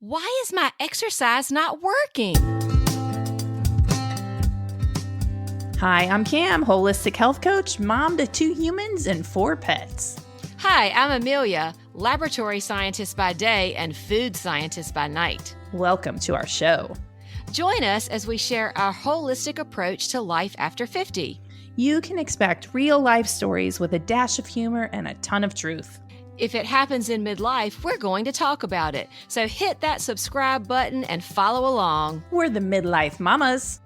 Why is my exercise not working? Hi, I'm Cam, holistic health coach, mom to 2 humans and 4 pets. Hi, I'm Amelia, laboratory scientist by day and food scientist by night. Welcome to our show. Join us as we share our holistic approach to life after 50. You can expect real life stories with a dash of humor and a ton of truth. If it happens in midlife, we're going to talk about it. So hit that subscribe button and follow along. We're the Midlife Mamas.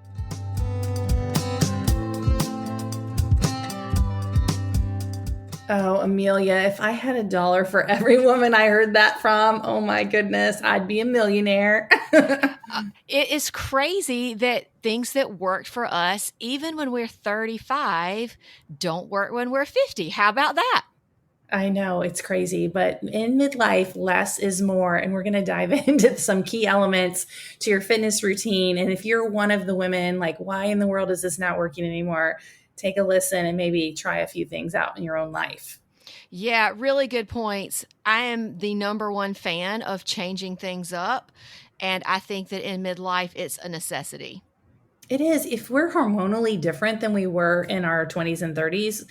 Oh, Amelia, if I had $1 for every woman I heard that from, oh my goodness, I'd be a millionaire. It is crazy that things that worked for us, even when we're 35, don't work when we're 50. How about that? I know, it's crazy, but in midlife, less is more. And we're going to dive into some key elements to your fitness routine. And if you're one of the women, like, why in the world is this not working anymore? Take a listen and maybe try a few things out in your own life. Yeah, really good points. I am the number one fan of changing things up. And I think that in midlife, it's a necessity. It is. If we're hormonally different than we were in our 20s and 30s,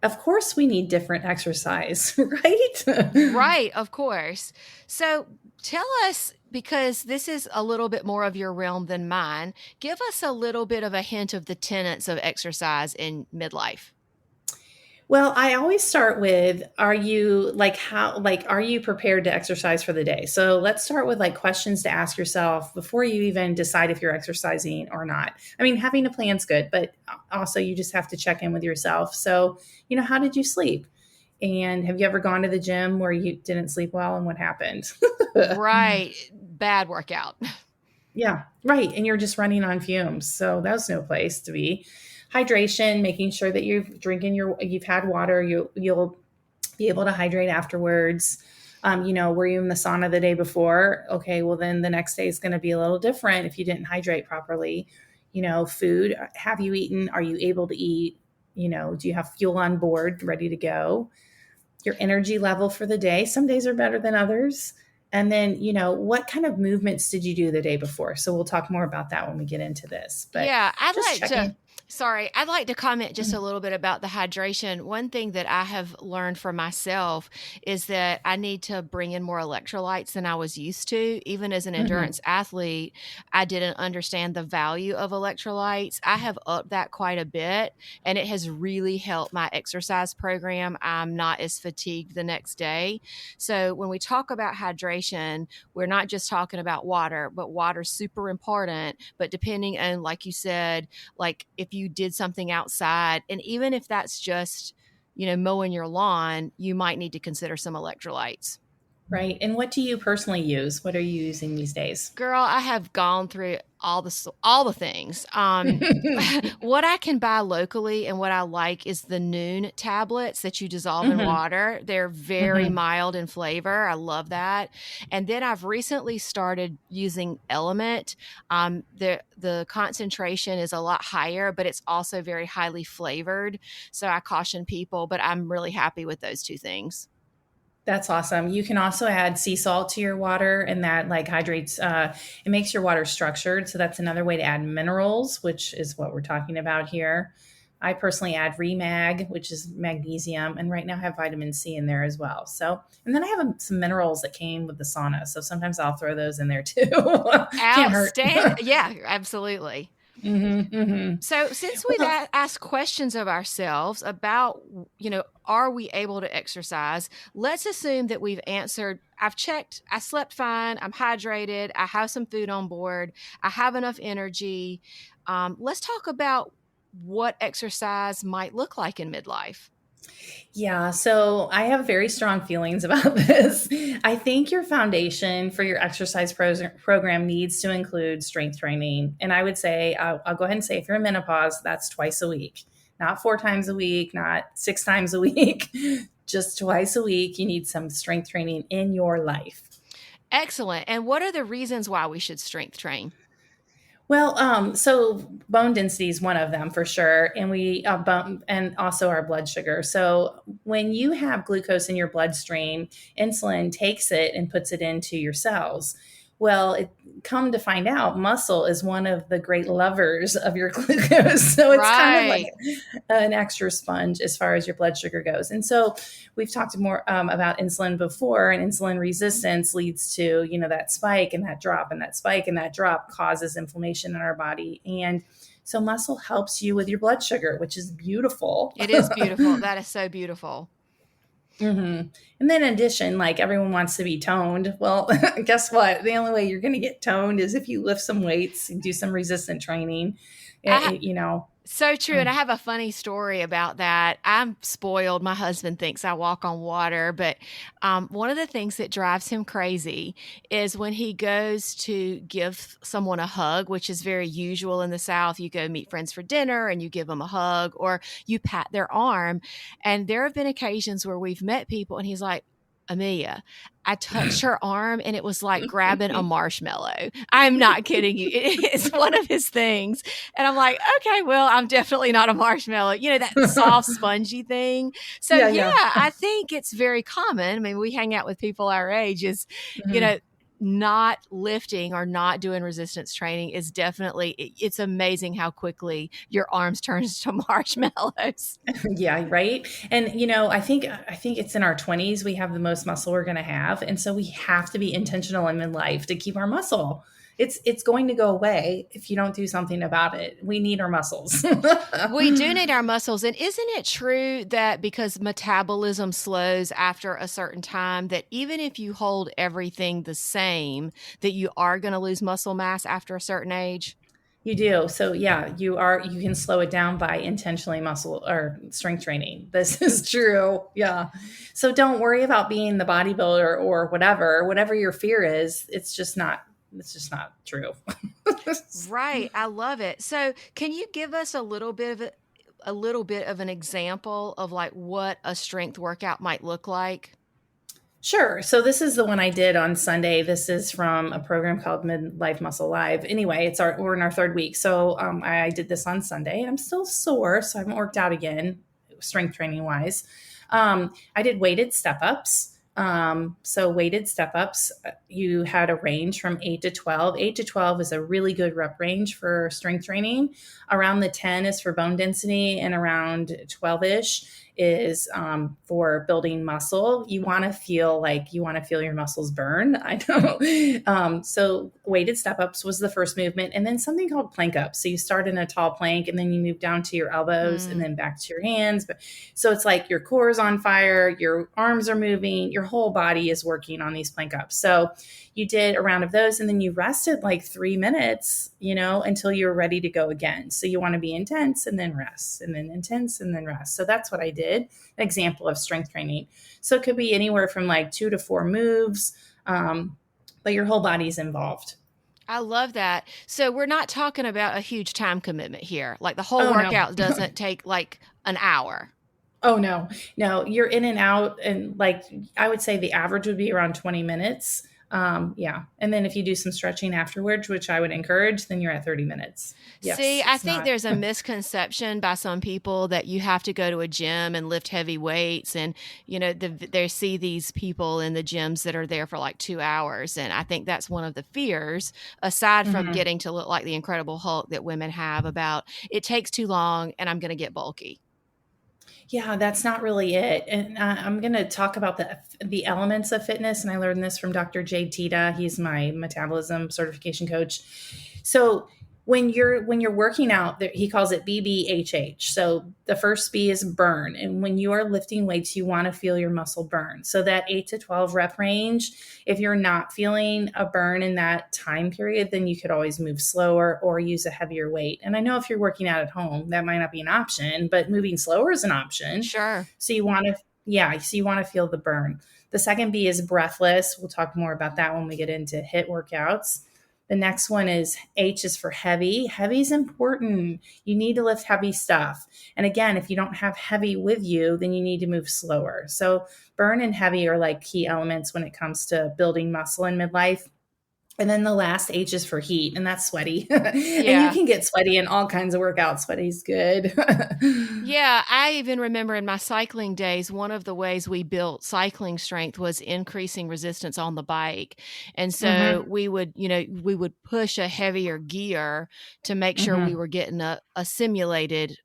of course we need different exercise, right? Right, of course. So tell us, because this is a little bit more of your realm than mine, give us a little bit of a hint of the tenets of exercise in midlife. Well, I always start with, are you prepared to exercise for the day? So let's start with questions to ask yourself before you even decide if you're exercising or not. I mean, having a plan's good, but also you just have to check in with yourself. So, how did you sleep? And have you ever gone to the gym where you didn't sleep well and what happened? Right. Bad workout. Yeah, right. And you're just running on fumes. So that's no place to be. Hydration, making sure that you've had water, you'll be able to hydrate afterwards. Were you in the sauna the day before? Okay, well then the next day is going to be a little different if you didn't hydrate properly. Food, have you eaten? Are you able to eat? Do you have fuel on board ready to go? Your energy level for the day. Some days are better than others. And then, what kind of movements did you do the day before? So we'll talk more about that when we get into this. But yeah, I'd like to comment just a little bit about the hydration. One thing that I have learned for myself is that I need to bring in more electrolytes than I was used to. Even as an endurance athlete, I didn't understand the value of electrolytes. I have upped that quite a bit, and it has really helped my exercise program. I'm not as fatigued the next day. So when we talk about hydration, we're not just talking about water, but water's super important. But depending on, like you said, like if you did something outside, and even if that's just, mowing your lawn, you might need to consider some electrolytes. Right. And what do you personally use? What are you using these days? Girl, I have gone through all the things. What I can buy locally and what I like is the Noon tablets that you dissolve in water. They're very mild in flavor. I love that. And then I've recently started using Element. The concentration is a lot higher, but it's also very highly flavored. So I caution people, but I'm really happy with those two things. That's awesome. You can also add sea salt to your water, and that hydrates, it makes your water structured. So that's another way to add minerals, which is what we're talking about here. I personally add Remag, which is magnesium, and right now I have vitamin C in there as well. So, and then I have some minerals that came with the sauna. So sometimes I'll throw those in there too. Can't hurt. Yeah, absolutely. So since we've asked questions of ourselves about, are we able to exercise? Let's assume that we've answered, I've checked, I slept fine, I'm hydrated, I have some food on board, I have enough energy. Let's talk about what exercise might look like in midlife. Yeah, so I have very strong feelings about this. I think your foundation for your exercise program needs to include strength training. And I would say, I'll go ahead and say, if you're in menopause, that's twice a week, not 4 times a week, not 6 times a week, just twice a week. You need some strength training in your life. Excellent. And what are the reasons why we should strength train? Well, so bone density is one of them for sure. And and also our blood sugar. So when you have glucose in your bloodstream, insulin takes it and puts it into your cells. Well, come to find out, muscle is one of the great lovers of your glucose. So it's kind of like Right. an extra sponge as far as your blood sugar goes. And so we've talked more about insulin before, and insulin resistance leads to, that spike and that drop, and that spike and that drop causes inflammation in our body. And so muscle helps you with your blood sugar, which is beautiful. It is beautiful. That is so beautiful. Mm-hmm. And then in addition, like everyone wants to be toned. Well, guess what? The only way you're going to get toned is if you lift some weights and do some resistant training. I, You know. So true. And I have a funny story about that. I'm spoiled. My husband thinks I walk on water, but one of the things that drives him crazy is when he goes to give someone a hug, which is very usual in the South. You go meet friends for dinner and you give them a hug or you pat their arm. And there have been occasions where we've met people and he's like, Amelia, I touched her arm and it was like grabbing a marshmallow. I'm not kidding you. It's one of his things. And I'm like, okay, well, I'm definitely not a marshmallow. That soft, spongy thing. So, Yeah. I think it's very common. I mean, we hang out with people our age is, Mhm. not lifting or not doing resistance training is definitely, it's amazing how quickly your arms turns to marshmallows. Yeah, right. And I think it's in our 20s we have the most muscle we're going to have, and so we have to be intentional in midlife to keep our muscle. It's going to go away if you don't do something about it. We need our muscles. We do need our muscles. And isn't it true that because metabolism slows after a certain time, that even if you hold everything the same, that you are going to lose muscle mass after a certain age? You do. So yeah, you can slow it down by intentionally muscle or strength training. This is true. Yeah. So don't worry about being the bodybuilder or whatever your fear is. It's just not true. Right. I love it. So, can you give us a little bit of an example of like what a strength workout might look like? Sure. So this is the one I did on Sunday. This is from a program called Midlife Muscle Live. Anyway, we're in our third week. So I did this on Sunday. I'm still sore, so I haven't worked out again, strength training wise. I did weighted step ups. So weighted step ups, you had a range from 8 to 12. 8 to 12 is a really good rep range for strength training. Around the 10 is for bone density, and around 12-ish is for building muscle. You want to feel your muscles burn. I know. So weighted step ups was the first movement, and then something called plank ups. So you start in a tall plank, and then you move down to your elbows, and then back to your hands. So it's like your core is on fire, your arms are moving, your whole body is working on these plank ups. So you did a round of those, and then you rested like 3 minutes, until you're ready to go again. So you want to be intense and then rest, and then intense and then rest. So that's what I did. An example of strength training. So it could be anywhere from like 2 to 4 moves, but your whole body's involved. I love that. So, we're not talking about a huge time commitment here. Like the whole Oh, no. workout doesn't take like an hour. Oh, no, you're in and out. And like, I would say the average would be around 20 minutes. Yeah. And then if you do some stretching afterwards, which I would encourage, then you're at 30 minutes. See, Yes. I It's think not. there's a misconception by some people that you have to go to a gym and lift heavy weights. And, they see these people in the gyms that are there for like 2 hours. And I think that's one of the fears, aside from Mhm. getting to look like the Incredible Hulk that women have about it takes too long and I'm going to get bulky. Yeah, that's not really it. And I'm going to talk about the elements of fitness. And I learned this from Dr. Jade Tita. He's my metabolism certification coach. So when you're working out, he calls it BBHH. So the first B is burn. And when you are lifting weights, you want to feel your muscle burn. So that 8 to 12 rep range, if you're not feeling a burn in that time period, then you could always move slower or use a heavier weight. And I know if you're working out at home, that might not be an option, but moving slower is an option. Sure. So you want to feel the burn. The second B is breathless. We'll talk more about that when we get into HIIT workouts. The next one is H is for heavy. Heavy is important. You need to lift heavy stuff. And again, if you don't have heavy with you, then you need to move slower. So burn and heavy are like key elements when it comes to building muscle in midlife. And then the last H is for heat, and that's sweaty. And you Yeah. can get sweaty in all kinds of workouts. Sweaty's good. Yeah, I even remember in my cycling days, one of the ways we built cycling strength was increasing resistance on the bike. And so Hmm. we would push a heavier gear to make sure we Hmm. were getting a simulated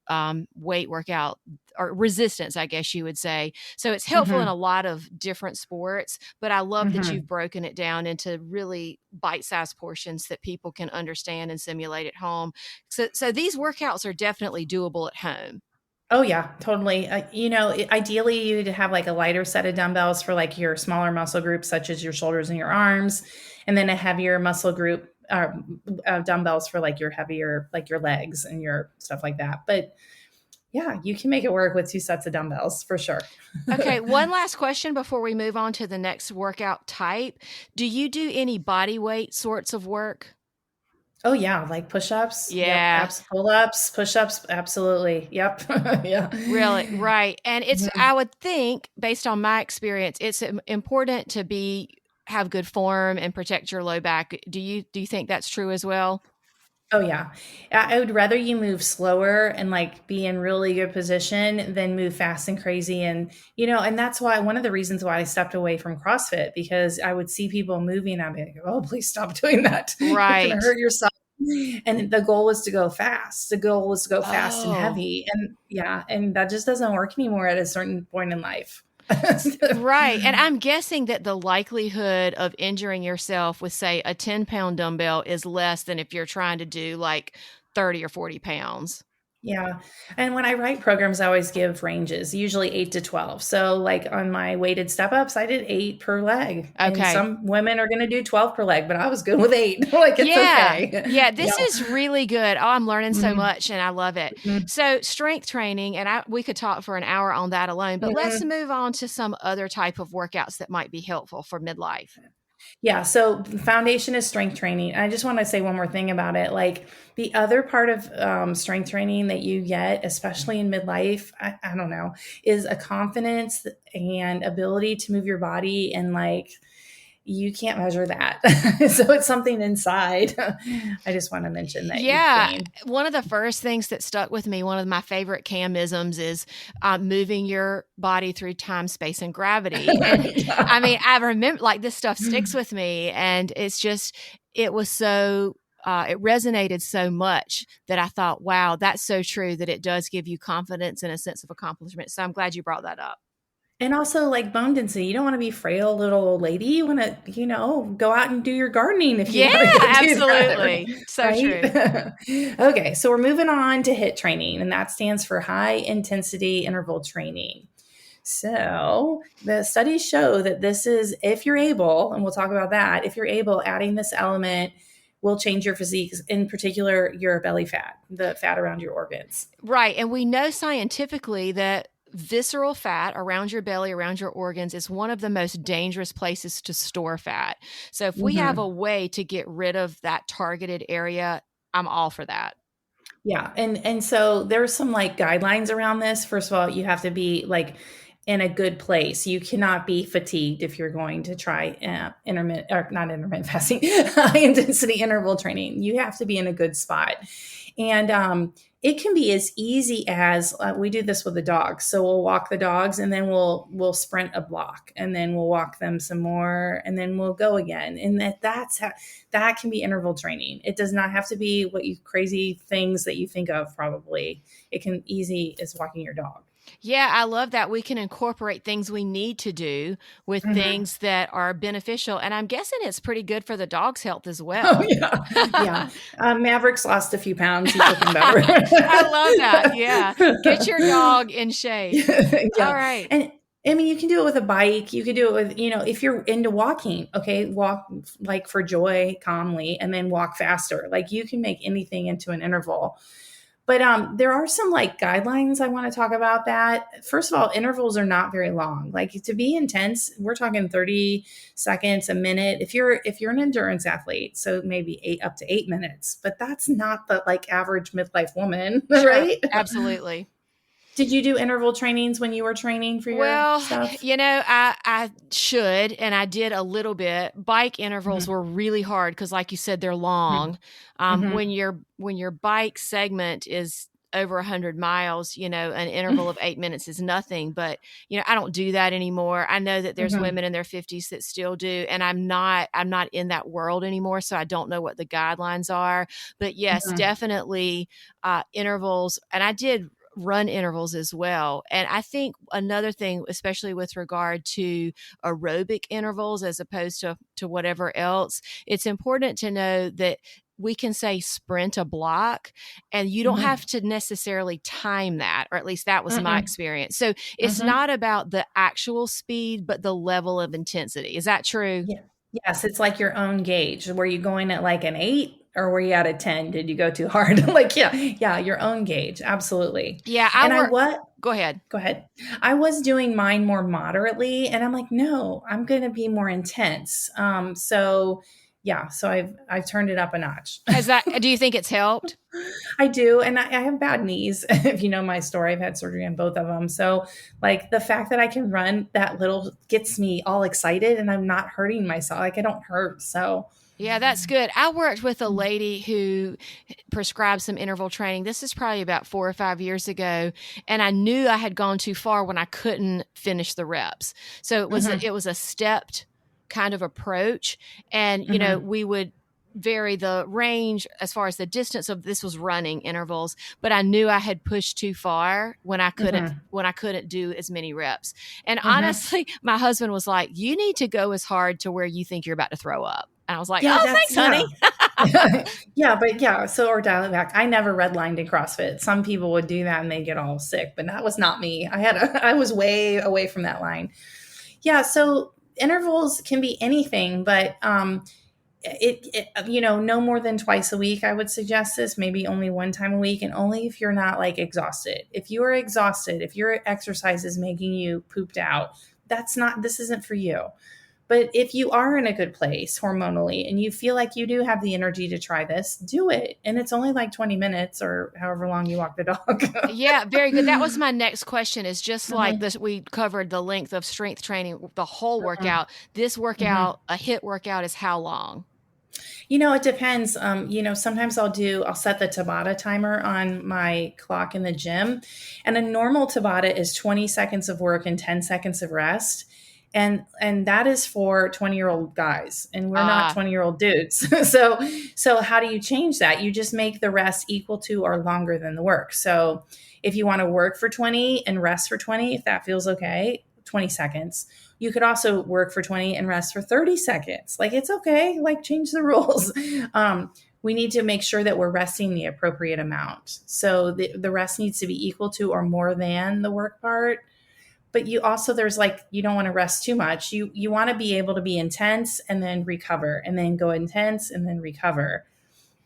weight workout or resistance, I guess you would say. So it's helpful in Hmm. a lot of different sports, but I love that Hmm. you've broken it down into really bite-sized portions that people can understand and simulate at home. So these workouts are definitely doable at home. Oh yeah, totally. Ideally you'd have like a lighter set of dumbbells for like your smaller muscle groups, such as your shoulders and your arms, and then a heavier muscle group dumbbells for like your heavier, like your legs and your stuff like that. But yeah, you can make it work with two sets of dumbbells for sure. Okay, one last question before we move on to the next workout type. Do you do any body weight sorts of work? Oh yeah, like push-ups. Yep, Yeah, pull-ups, push-ups, absolutely. Yep. Yeah. really, right. And it's Mhm. I would think based on my experience, it's important to be have good form and protect your low back. Do you think that's true as well? Oh yeah. I would rather you move slower and like be in really good position than move fast and crazy. And, and that's why one of the reasons why I stepped away from CrossFit, because I would see people moving and I'd be like, oh, please stop doing that. You're going to Right. hurt yourself. And the goal was to go fast. The goal was to go fast and Oh. heavy. And yeah, and that just doesn't work anymore at a certain point in life. Right. And I'm guessing that the likelihood of injuring yourself with, say, a 10-pound dumbbell is less than if you're trying to do like 30 or 40 pounds. Yeah. And when I write programs, I always give ranges, usually 8 to 12. So, like on my weighted step ups, I did 8 per leg. And Okay. some women are going to do 12 per leg, but I was good with 8. Like, it's Yeah. okay. Yeah, Yeah. this is really good. Oh, I'm learning so Mhm. much and I love it. Mhm. So, strength training, and we could talk for an hour on that alone, but let's Mhm. move on to some other type of workouts that might be helpful for midlife. Yeah, so the foundation is strength training. I just want to say one more thing about it. Like the other part of strength training that you get, especially in midlife, I don't know, is a confidence and ability to move your body, and like you can't measure that. So it's something inside. I just want to mention that you Yeah, gain. one of the first things that stuck with me, one of my favorite camisms is moving your body through time, space, and gravity. And I Yeah. mean, I remember like this stuff sticks with me, and it was so. It resonated so much that I thought, wow, that's so true that it does give you confidence and a sense of accomplishment. So I'm glad you brought that up. And also like bone density. You don't want to be frail little old lady. You want to, go out and do your gardening if you Yeah, want to go do that. absolutely. So Right? true. Okay, so we're moving on to HIIT training, and that stands for high intensity interval training. So the studies show that this is, if you're able, and we'll talk about that, if you're able, adding this element will change your physique, in particular your belly fat, the fat around your organs. Right. And we know scientifically that visceral fat around your belly, around your organs, is one of the most dangerous places to store fat. So if we have a Mhm. way to get rid of that targeted area, I'm all for that. Yeah, and so there's some like guidelines around this. First of all, you have to be like in a good place. You cannot be fatigued if you're going to try intermittent, or not intermittent fasting, high intensity interval training. You have to be in a good spot. And it can be as easy as we do this with the dogs. So we'll walk the dogs, and then we'll sprint a block, and then we'll walk them some more, and then we'll go again. And that's how that can be interval training. It does not have to be what you crazy things that you think of. Probably it can easy as walking your dog. Yeah, I love that we can incorporate things we need to do with Mhm. things that are beneficial. And I'm guessing it's pretty good for the dog's health as Oh well. yeah, yeah. Maverick's lost a few pounds. He's looking better. I love that. Yeah. Get your dog in shape. All Yeah. right. And I mean, you can do it with a bike. You can do it with, if you're into walking, okay, walk like for joy calmly, and then walk faster. Like you can make anything into an interval. But there are some like guidelines I want to talk about that. First of all, intervals are not very long. Like to be intense, we're talking 30 seconds, a minute. If you're an endurance athlete, so maybe up to 8 minutes, but that's not the like average midlife woman, Sure. right? Absolutely. Did you do interval trainings when you were training for your Well, stuff? I should, and I did a little bit. Bike intervals Mhm, were really hard because, like you said, they're mhm, long. mhm, When your bike segment is over 100 miles, an interval of 8 minutes is nothing. But I don't do that anymore. I know that there's mhm, women in their 50s that still do, and I'm not in that world anymore, so I don't know what the guidelines are. But yes, mhm, definitely intervals, and I did run intervals as well. And I think another thing, especially with regard to aerobic intervals as opposed to whatever else, it's important to know that we can say sprint a block and you don't mhm, have to necessarily time that, or at least that was my mm-mm, experience. So it's mhm. not about the actual speed, but the level of intensity. Is that true? Yeah. Yes, it's like your own gauge. Were you going at like an 8 or were you at a 10? Did you go too hard? Like, yeah, your own gauge. Absolutely. Yeah, And I what go ahead. Go ahead. I was doing mine more moderately and I'm like, no, I'm going to be more intense. So yeah, so I've turned it up a notch. Do you think it's helped? I do, and I have bad knees. If you know my story, I've had surgery on both of them. So, like the fact that I can run that little gets me all excited, and I'm not hurting myself. Like I don't hurt. So, Yeah, that's good. I worked with a lady who prescribed some interval training. This is probably about 4 or 5 years ago, and I knew I had gone too far when I couldn't finish the reps. So hmm it was a stepped kind of approach, and hmm we would vary the range as far as the distance of this was running intervals, but I knew I had pushed too far hmm when I couldn't do as many reps. And hmm honestly, my husband was like, "You need to go as hard to where you think you're about to throw up." And I was like, yeah, "Oh, that's thanks, honey." yeah. Yeah, but yeah, so or dial it back. I never redlined in CrossFit. Some people would do that and they get all sick, but that was not me. I was way away from that line. Yeah, so intervals can be anything, but no more than twice a week. I would suggest this, maybe only one time a week, and only if you're not like exhausted. If you are exhausted, if your exercise is making you pooped out, this isn't for you. But if you are in a good place hormonally and you feel like you do have the energy to try this, do it. And it's only like 20 minutes or however long you walk the dog. Yeah, very good. That was my next question, is just like Mhm, this, we covered the length of strength training, the whole mhm, workout. This mhm. workout, a HIIT workout, is how long? It depends. Sometimes I'll set the Tabata timer on my clock in the gym. And a normal Tabata is 20 seconds of work and 10 seconds of rest. And that is for 20-year-old guys. And we're not Ah, 20-year-old dudes. So how do you change that? You just make the rest equal to or longer than the work. So if you want to work for 20 and rest for 20, if that feels okay, 20 seconds. You could also work for 20 and rest for 30 seconds. Like it's okay, like change the rules. We need to make sure that we're resting the appropriate amount. So the rest needs to be equal to or more than the work part. But you also, there's like, you don't want to rest too much. You want to be able to be intense and then recover and then go intense and then recover.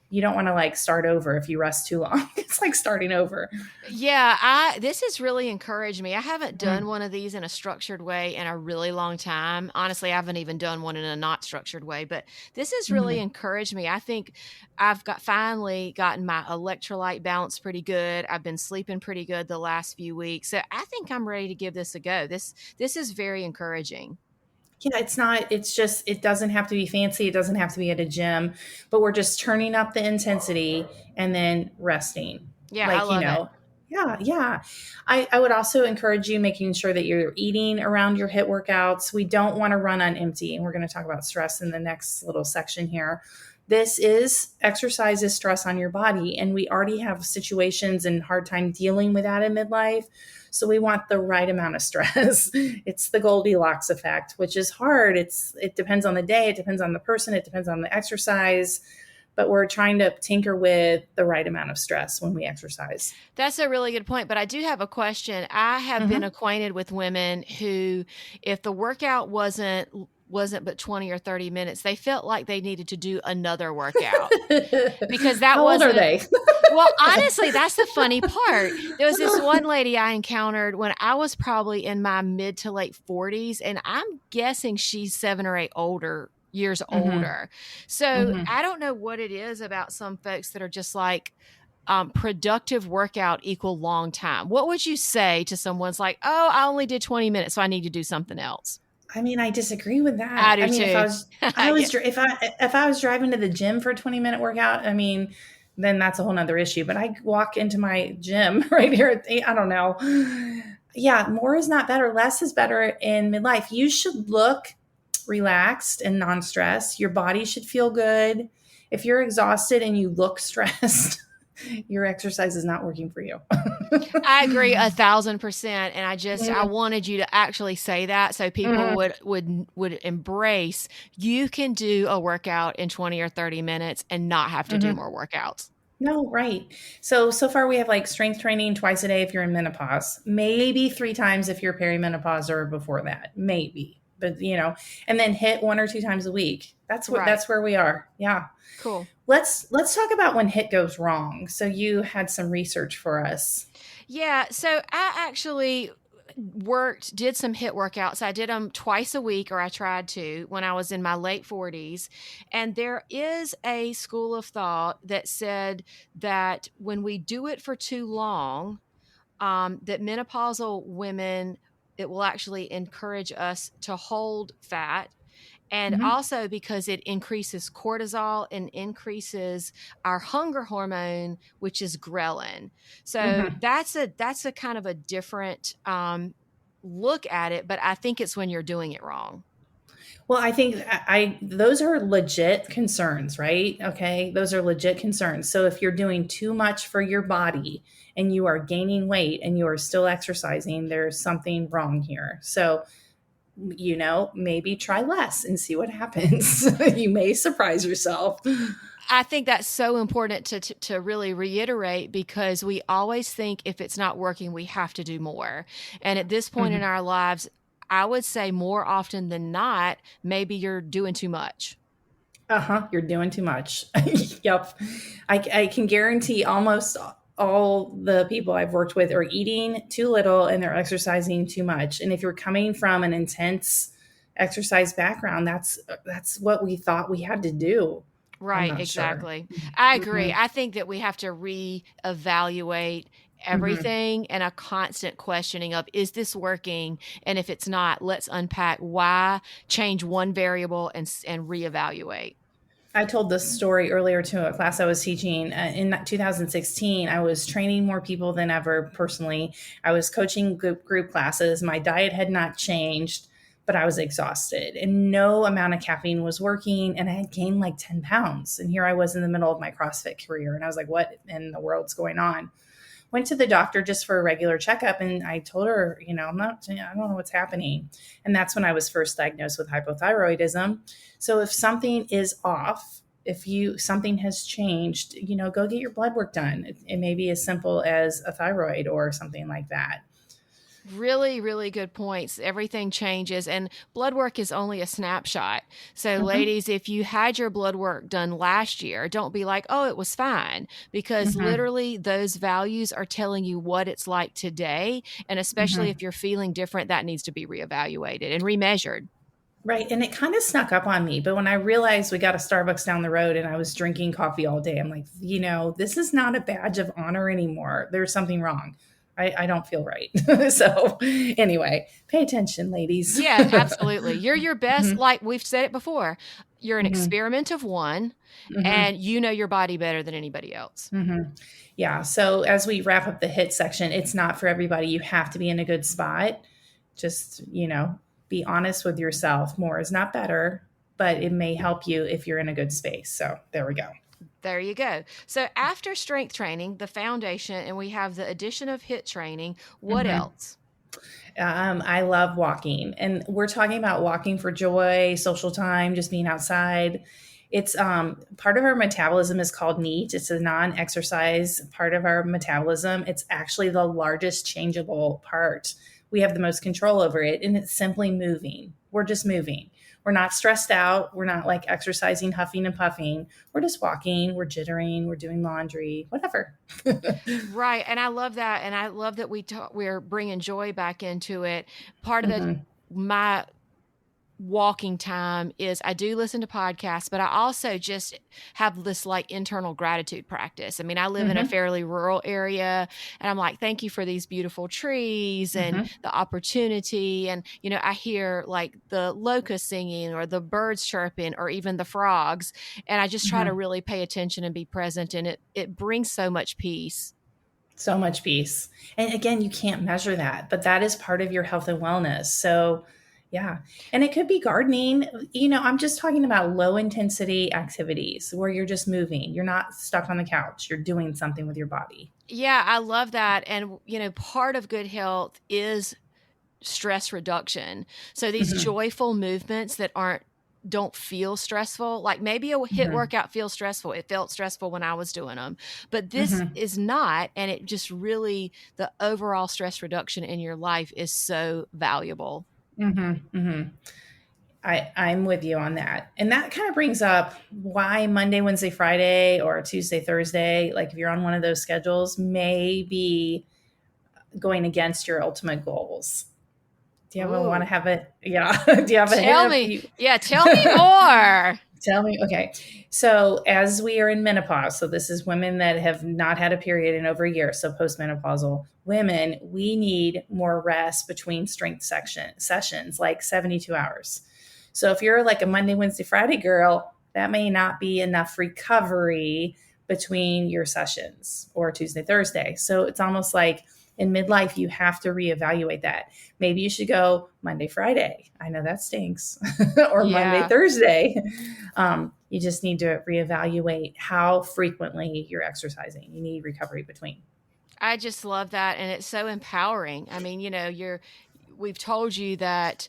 You don't want to like start over if you rest too long. It's like starting over. yeah, this has really encouraged me. I haven't done Mhm, one of these in a structured way in a really long time. Honestly, I haven't even done one in a not structured way, but this has really mhm. encouraged me. I think I've finally gotten my electrolyte balance pretty good. I've been sleeping pretty good the last few weeks. So I think I'm ready to give this a go. This is very encouraging. Yeah, it's not, it's just, it doesn't have to be fancy. It doesn't have to be at a gym, but we're just turning up the intensity and then resting. Yeah, I Like, love it. yeah, yeah. I would also encourage you making sure that you're eating around your HIIT workouts. We don't want to run on empty. And we're going to talk about stress in the next little section here. This is exercise is stress on your body. And we already have situations and hard time dealing with that in midlife. So we want the right amount of stress. It's the Goldilocks effect, which is hard. It depends on the day, it depends on the person, it depends on the exercise, but we're trying to tinker with the right amount of stress when we exercise. That's a really good point, but I do have a question. I have been Mm-hmm. acquainted with women who, if the workout wasn't but 20 or 30 minutes, they felt like they needed to do another workout because that How old are wasn't. they? Well, honestly, that's the funny part. There was this one lady I encountered when I was probably in my mid to late 40s, and I'm guessing she's 7 or 8 years Mm-hmm. older. So Mm-hmm. I don't know what it is about some folks that are just like, productive workout equal long time? What would you say to someone's like, oh, I only did 20 minutes, so I need to do something else? I mean, I disagree with I that. I do mean, too. Yeah. if I was driving to the gym for a 20-minute workout, I mean, then that's a whole nother issue. But I walk into my gym right here at I don't know. Yeah, more is not better. Less is better in midlife. You should look relaxed and non-stressed. Your body should feel good. If you're exhausted and you look stressed, your exercise is not working for you. I agree 1,000%. And I Mhm. wanted you to actually say that so people Mhm. would embrace you can do a workout in 20 or 30 minutes and not have to do Mhm. more workouts. No, right. So far we have like strength training twice a day if you're in menopause, maybe 3 times if you're perimenopause or before that, maybe. But and then hit 1 or 2 times a week. Right. That's where we are. Yeah. Cool. Let's talk about when hit goes wrong. So you had some research for us. Yeah, so I actually did some HIIT workouts. I did them twice a week, or I tried to when I was in my late 40s. And there is a school of thought that said that when we do it for too long, that menopausal women, it will actually encourage us to hold fat, and Mhm. also because it increases cortisol and increases our hunger hormone, which is ghrelin. So Mhm. that's a kind of a different look at it, but I think it's when you're doing it wrong. Well, I think those are legit concerns, right? Okay, those are legit concerns. So if you're doing too much for your body and you are gaining weight and you are still exercising, there's something wrong here. So maybe try less and see what happens. You may surprise yourself. I think that's so important to really reiterate, because we always think if it's not working, we have to do more. And at this point in Mhm. our lives, I would say more often than not, maybe you're doing too much. Uh-huh, you're doing too much. Yep. I can guarantee almost all the people I've worked with are eating too little and they're exercising too much. And if you're coming from an intense exercise background, that's what we thought we had to do. I'm Right, not sure. exactly. I agree. Mhm. I think that we have to reevaluate Mhm. everything, and a constant questioning of, is this working? And if it's not, let's unpack why, change one variable, and reevaluate. I told this story earlier to a class I was teaching in 2016. I was training more people than ever personally. I was coaching group classes. My diet had not changed, but I was exhausted and no amount of caffeine was working. And I had gained like 10 pounds. And here I was in the middle of my CrossFit career. And I was like, what in the world's going on? Went to the doctor just for a regular checkup, and I told her, I don't know what's happening. And that's when I was first diagnosed with hypothyroidism. So if something is off, if you something has changed, go get your blood work done. It may be as simple as a thyroid or something like that. Really, really good points. Everything changes, and blood work is only a snapshot. So, Hmm. ladies, if you had your blood work done last year, don't be like, oh, it was fine, because Hmm. literally those values are telling you what it's like today. And especially Hmm. if you're feeling different, that needs to be reevaluated and remeasured. Right. And it kind of snuck up on me. But when I realized we got a Starbucks down the road and I was drinking coffee all day, I'm like, this is not a badge of honor anymore. There's something wrong. I don't feel right. So, anyway, pay attention, ladies. Yeah, absolutely. You're your best, Hmm. like we've said it before, you're an Hmm. experiment of one, Hmm. and you know your body better than anybody else. Hmm. Yeah. So, as we wrap up the hit section, it's not for everybody. You have to be in a good spot. Just, be honest with yourself. More is not better, but it may help you if you're in a good space. So, there we go. There you go. So after strength training, the foundation, and we have the addition of HIIT training, what Hmm. else? I love walking, and we're talking about walking for joy, social time, just being outside. It's part of our metabolism is called NEAT. It's a non-exercise part of our metabolism. It's actually the largest changeable part. We have the most control over it, and it's simply moving. We're just moving. We're not stressed out. We're not like exercising, huffing and puffing. We're just walking. We're jittering. We're doing laundry, whatever. Right, and I love that, and I love that we're bringing joy back into it. Part of the Hmm. my walking time is I do listen to podcasts, but I also just have this like internal gratitude practice. I mean, I live in a Mm-hmm. fairly rural area, and I'm like, thank you for these beautiful trees and Mm-hmm. the opportunity. And, I hear like the locusts singing or the birds chirping or even the frogs. And I just try to Mm-hmm. really pay attention and be present. And it brings so much peace. So much peace. And again, you can't measure that, but that is part of your health and wellness. So, yeah. And it could be gardening. I'm just talking about low intensity activities where you're just moving. You're not stuck on the couch. You're doing something with your body. Yeah, I love that. And, part of good health is stress reduction. So these Hmm. joyful movements that don't feel stressful. Like maybe a HIIT Hmm. workout feels stressful. It felt stressful when I was doing them, but this Hmm. is not. And it just really, the overall stress reduction in your life is so valuable. Hmm. Hmm. I'm with you on that. And that kind of brings up why Monday, Wednesday, Friday, or Tuesday, Thursday, like if you're on one of those schedules, may be going against your ultimate goals. Do you ever want to Ooh, have it? Yeah. Do you have a tell hip? me. Yeah, tell me more. Tell me. Okay. So, as we are in menopause, so this is women that have not had a period in over a year. So, postmenopausal women, we need more rest between strength sessions, like 72 hours. So, if you're like a Monday, Wednesday, Friday girl, that may not be enough recovery between your sessions or Tuesday, Thursday. So, it's almost like in midlife, you have to reevaluate that. Maybe you should go Monday, Friday. I know that stinks. Or Monday, Yeah. Thursday. You just need to reevaluate how frequently you're exercising. You need recovery between. I just love that. And it's so empowering. I mean, we've told you that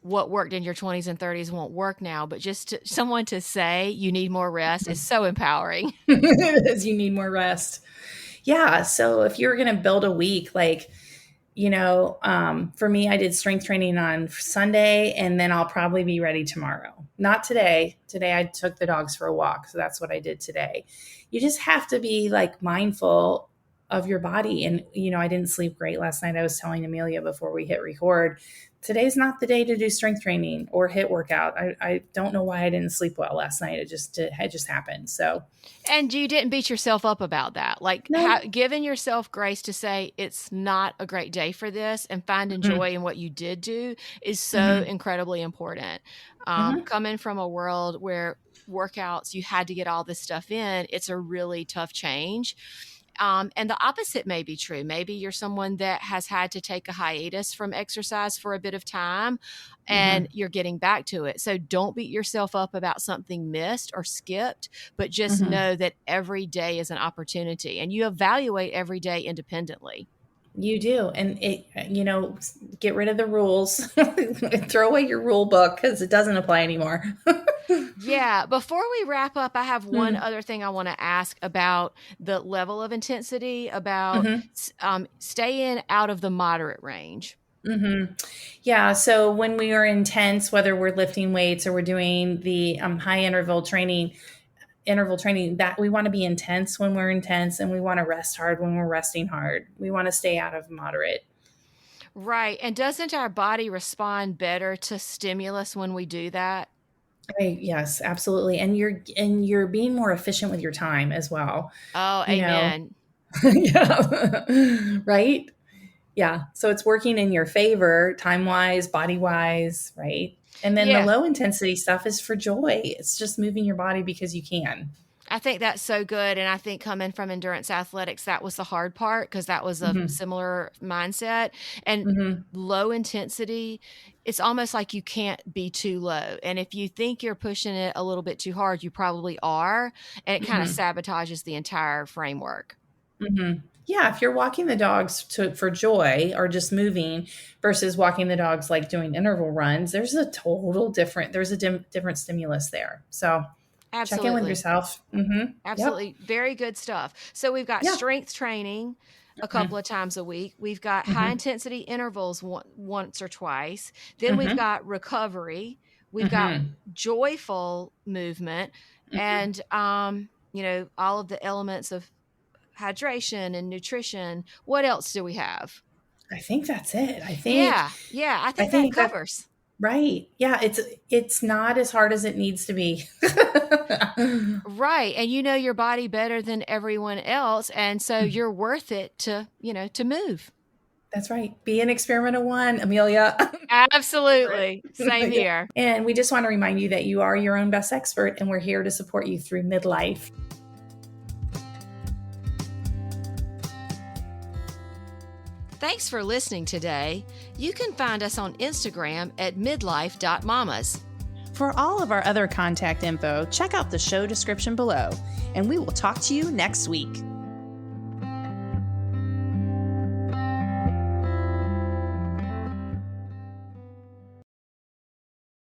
what worked in your 20s and 30s won't work now, but someone to say you need more rest is so empowering. As you need more rest. Yeah. So if you're going to build a week, like, for me, I did strength training on Sunday and then I'll probably be ready tomorrow. Not today. Today I took the dogs for a walk. So that's what I did today. You just have to be like mindful of your body. And, I didn't sleep great last night. I was telling Amelia before we hit record, today's not the day to do strength training or HIIT workout. I don't know why I didn't sleep well last night. It just happened. So And you didn't beat yourself up about that. Like no. giving yourself grace to say it's not a great day for this and finding Mm-hmm. joy in what you did do is so Mm-hmm. incredibly important. Mm-hmm. Coming from a world where workouts, you had to get all this stuff in, it's a really tough change. And the opposite may be true. Maybe you're someone that has had to take a hiatus from exercise for a bit of time and Mm-hmm. you're getting back to it. So don't beat yourself up about something missed or skipped, but just Mm-hmm. know that every day is an opportunity and you evaluate every day independently. You do. And get rid of the rules, throw away your rule book because it doesn't apply anymore. Yeah. Before we wrap up, I have one Mm-hmm. other thing I want to ask about the level of intensity, about staying out of the moderate range. Mm-hmm. Yeah. So when we are intense, whether we're lifting weights or we're doing the high interval training, that we want to be intense when we're intense and we want to rest hard when we're resting hard. We want to stay out of moderate. Right. And doesn't our body respond better to stimulus when we do that? Right. Yes, absolutely. And you're being more efficient with your time as well. Oh, You know, amen. yeah. Right. Yeah. So it's working in your favor, time wise, body wise, right? And then the Yeah. low intensity stuff is for joy. It's just moving your body because you can. I think that's so good. And I think coming from endurance athletics, that was the hard part because that was a Hmm. similar mindset. And Hmm. low intensity, it's almost like you can't be too low. And if you think you're pushing it a little bit too hard, you probably are. And it kind of Hmm. sabotages the entire framework. Hmm. Yeah. If you're walking the dogs for joy or just moving versus walking the dogs like doing interval runs, there's a different stimulus there. So check in with Absolutely. yourself. Hmm. Yep. Absolutely. Very good stuff. So we've got Yeah. strength training a couple of times a week. We've got high Hmm. intensity intervals once or twice. Then we've Hmm. got recovery. We've got Hmm. joyful movement Hmm. and all of the elements of hydration and nutrition. What else do we have? I think that's it. I think Yeah. Yeah, I I think that think that covers. Right. Yeah, it's not as hard as it needs to be. Right. And you know your body better than everyone else. And so you're worth it to move. That's right. Be an experimental one, Amelia. Absolutely. Same here. And we just want to remind you that you are your own best expert, and we're here to support you through midlife. Thanks for listening today. You can find us on Instagram at midlife.mamas. For all of our other contact info, check out the show description below, and we will talk to you next week.